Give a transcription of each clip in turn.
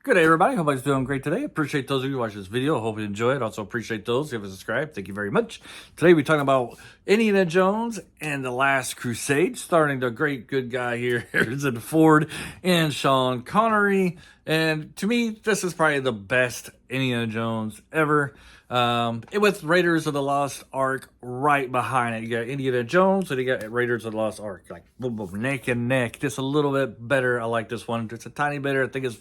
Good day, everybody. Hope everybody's doing great today. Appreciate those of you who watch this video. Hope you enjoy it. Also appreciate those who have subscribed. Thank you very much. Today we're talking about Indiana Jones and the Last Crusade, starring the great good guy here, Harrison Ford and Sean Connery. And to me, this is probably the best Indiana Jones ever. With Raiders of the Lost Ark right behind it. You got Indiana Jones and you got Raiders of the Lost Ark. Like, boom, boom, neck and neck. Just a little bit better. I like this one. Just a tiny better. I think it's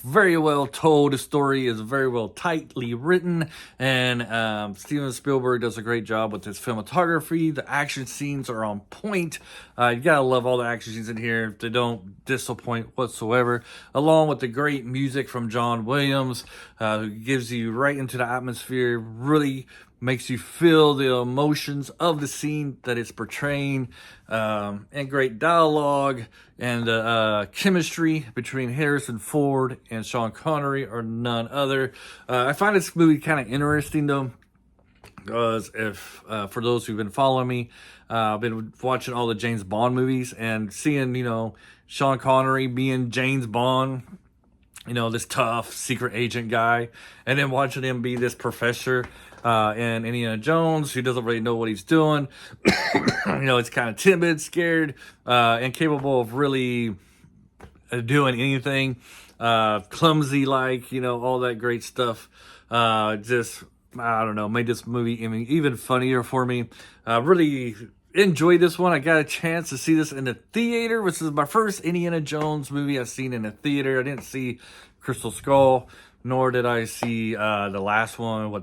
very well told. The story is very well tightly written. And Steven Spielberg does a great job with his cinematography. The action scenes are on point. You gotta love all the action scenes in here. They don't disappoint whatsoever. Along with the great music from John Williams, who gives you right into the atmosphere, really makes you feel the emotions of the scene that it's portraying, and great dialogue and chemistry between Harrison Ford and Sean Connery are none other. I find this movie kind of interesting though, because if for those who've been following me, I've been watching all the James Bond movies and seeing, Sean Connery being James Bond, this tough secret agent guy, and then watching him be this professor in Indiana Jones who doesn't really know what he's doing. It's kind of timid, scared, incapable of really doing anything, clumsy, all that great stuff. Just, I don't know, made this movie even funnier for me. Really enjoyed this one. I got a chance to see this in the theater, which is my first Indiana Jones movie I've seen in the theater. I didn't see Crystal Skull, nor did I see the last one,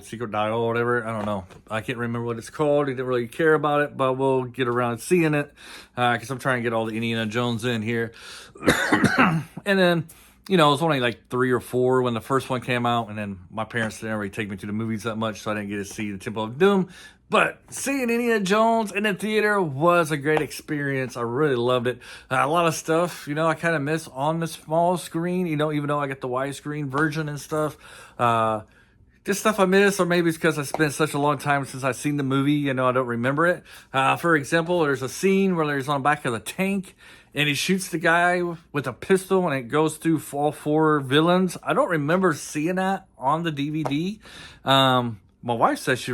Secret Dial, or whatever. I don't know. I can't remember what it's called. I didn't really care about it, but we'll get around to seeing it because I'm trying to get all the Indiana Jones in here. And then, it was only like 3 or 4 when the first one came out, and then my parents didn't really take me to the movies that much, so I didn't get to see the Temple of Doom. But seeing Indiana Jones in the theater was a great experience. I really loved it. A lot of stuff, I kind of miss on the small screen, even though I get the widescreen version and stuff. Just stuff I miss, or maybe it's because I spent such a long time since I've seen the movie, I don't remember it. For example, there's a scene where he's on the back of the tank, and he shoots the guy with a pistol, and it goes through all 4 villains. I don't remember seeing that on the DVD. My wife says she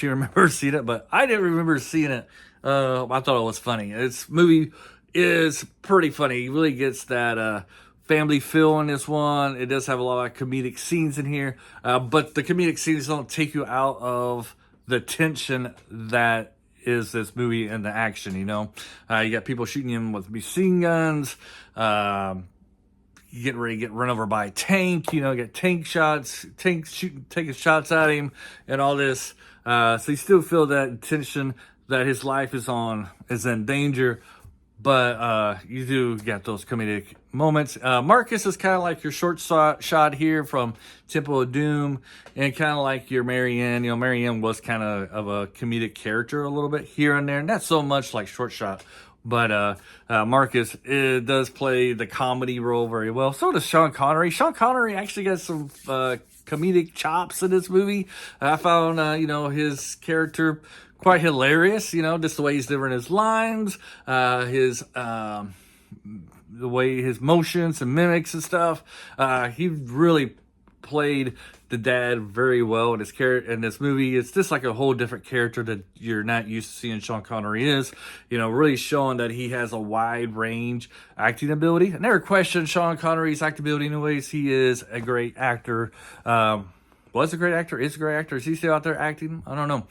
remembers seeing it, but I didn't remember seeing it. I thought it was funny. This movie is pretty funny. He really gets that family feel in this one. It does have a lot of comedic scenes in here, but the comedic scenes don't take you out of the tension that is this movie and the action. You got people shooting him with machine guns. You getting ready to get run over by a tank, get taking shots at him and all this. So you still feel that tension that his life is in danger, but you do get those comedic moments. Marcus is kind of like your short shot here from Temple of Doom, and kind of like your Marianne. Marianne was kind of a comedic character a little bit here and there, not so much like short shot. But Marcus does play the comedy role very well. So does Sean Connery. Sean Connery actually got some comedic chops in this movie. I found, his character quite hilarious. Just the way he's delivering his lines, the way his motions and mimics and stuff. He really played the dad very well in his character in this movie. It's just like a whole different character that you're not used to seeing Sean Connery is, really showing that he has a wide range acting ability. I never questioned Sean Connery's acting ability in ways. He is a great actor. Was a great actor, is a great actor. Is he still out there acting? I don't know.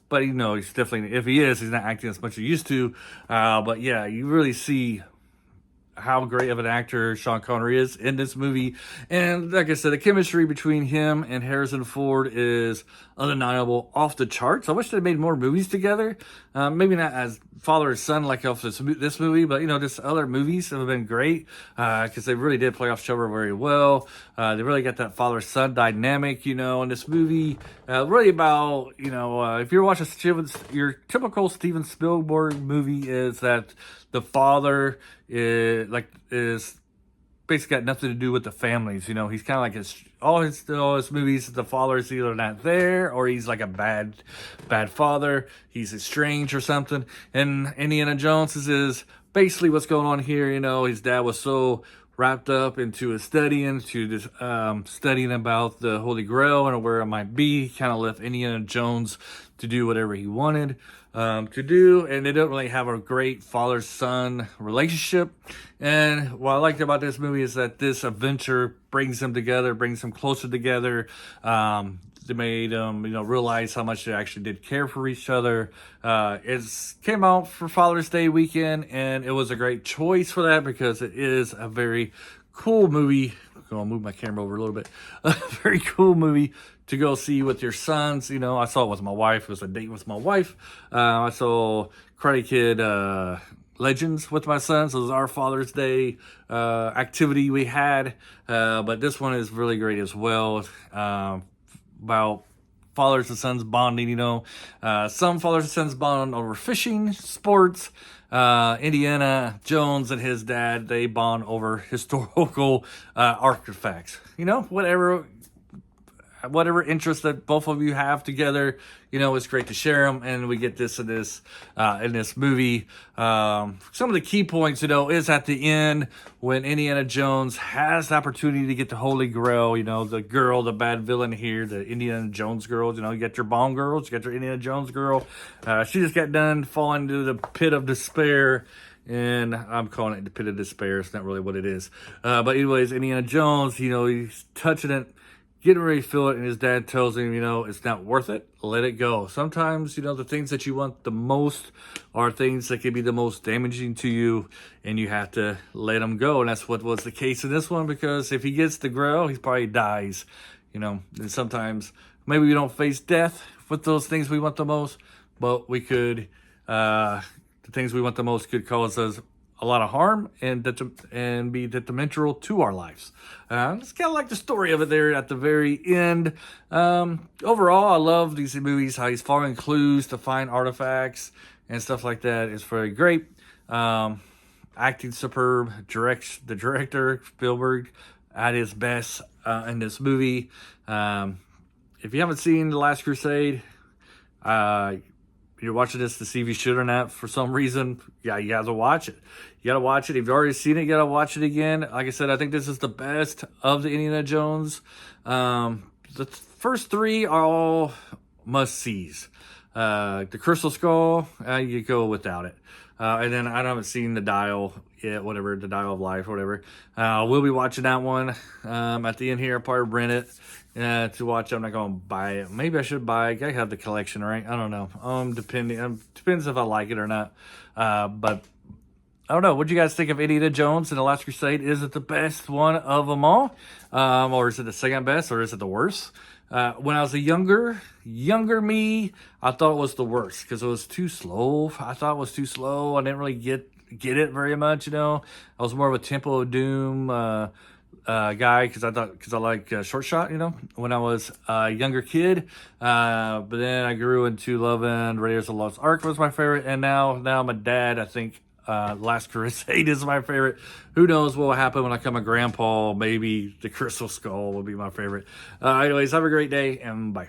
But he's definitely, if he is, he's not acting as much as he used to. But yeah, you really see how great of an actor Sean Connery is in this movie. And like I said, the chemistry between him and Harrison Ford is undeniable, off the charts. I wish they made more movies together. Maybe not as father and son like off this movie, but just other movies have been great because they really did play off each other very well. They really got that father-son dynamic, in this movie. Really about, if you're watching your typical Steven Spielberg movie, is that the father is basically got nothing to do with the families. He's kind of like all his movies, the father is either not there or he's like a bad father. He's estranged or something. And Indiana Jones is basically what's going on here. His dad was so wrapped up into a studying to this studying about the Holy Grail and where it might be. Kind of left Indiana Jones to do whatever he wanted to do, and they don't really have a great father-son relationship. And what I liked about this movie is that this adventure brings them together, brings them closer together. They made them, realize how much they actually did care for each other. It came out for Father's Day weekend, and it was a great choice for that because it is a very cool movie. I'm gonna move my camera over a little bit. A very cool movie to go see with your sons. I saw it with my wife. It was a date with my wife. I saw Karate Kid Legends with my sons. It was our Father's Day activity we had. But this one is really great as well. About fathers and sons bonding, some fathers and sons bond over fishing, sports. Indiana Jones and his dad, they bond over historical artifacts. Whatever interest that both of you have together, it's great to share them. And we get this in this movie. Some of the key points, is at the end when Indiana Jones has the opportunity to get the Holy Grail. The girl, the bad villain here, the Indiana Jones girl. You got your Bond girls, you got your Indiana Jones girl. She just got done falling into the pit of despair. And I'm calling it the pit of despair. It's not really what it is. But anyways, Indiana Jones, he's touching it, getting ready to feel it, and his dad tells him, it's not worth it. Let it go. Sometimes, the things that you want the most are things that can be the most damaging to you, and you have to let them go. And that's what was the case in this one, because if he gets the grail, he probably dies. And sometimes maybe we don't face death with those things we want the most, but we could, the things we want the most could cause us a lot of harm and be detrimental to our lives. It's kind of like the story of it there at the very end. Overall, I love these movies, how he's following clues to find artifacts and stuff like that. It's very great. Acting superb. The director, Spielberg, at his best in this movie. If you haven't seen The Last Crusade, you're watching this to see if you should or not for some reason, yeah, you gotta watch it. You gotta watch it. If you've already seen it, you gotta watch it again. Like I said, I think this is the best of the Indiana Jones. The first three are all must-sees. The Crystal Skull, you go without it. And then I haven't seen The Dial yet, whatever, The Dial of Life, whatever. We'll be watching that one at the end here. I'll probably rent it to watch. I'm not going to buy it. Maybe I should buy it. I have the collection, right? I don't know. Depends if I like it or not. But I don't know. What do you guys think of Indiana Jones and The Last Crusade? Is it the best one of them all? Or is it the second best? Or is it the worst? When I was a younger me, I thought it was the worst because it was too slow. I thought it was too slow. I didn't really get it very much, I was more of a Temple of Doom guy because I like Short Shot, when I was a younger kid. But then I grew into loving Raiders of the Lost Ark was my favorite, and now I'm a dad. I think Last Crusade is my favorite. Who knows what will happen when I become a grandpa? Maybe the Crystal Skull will be my favorite. Anyways, have a great day and bye.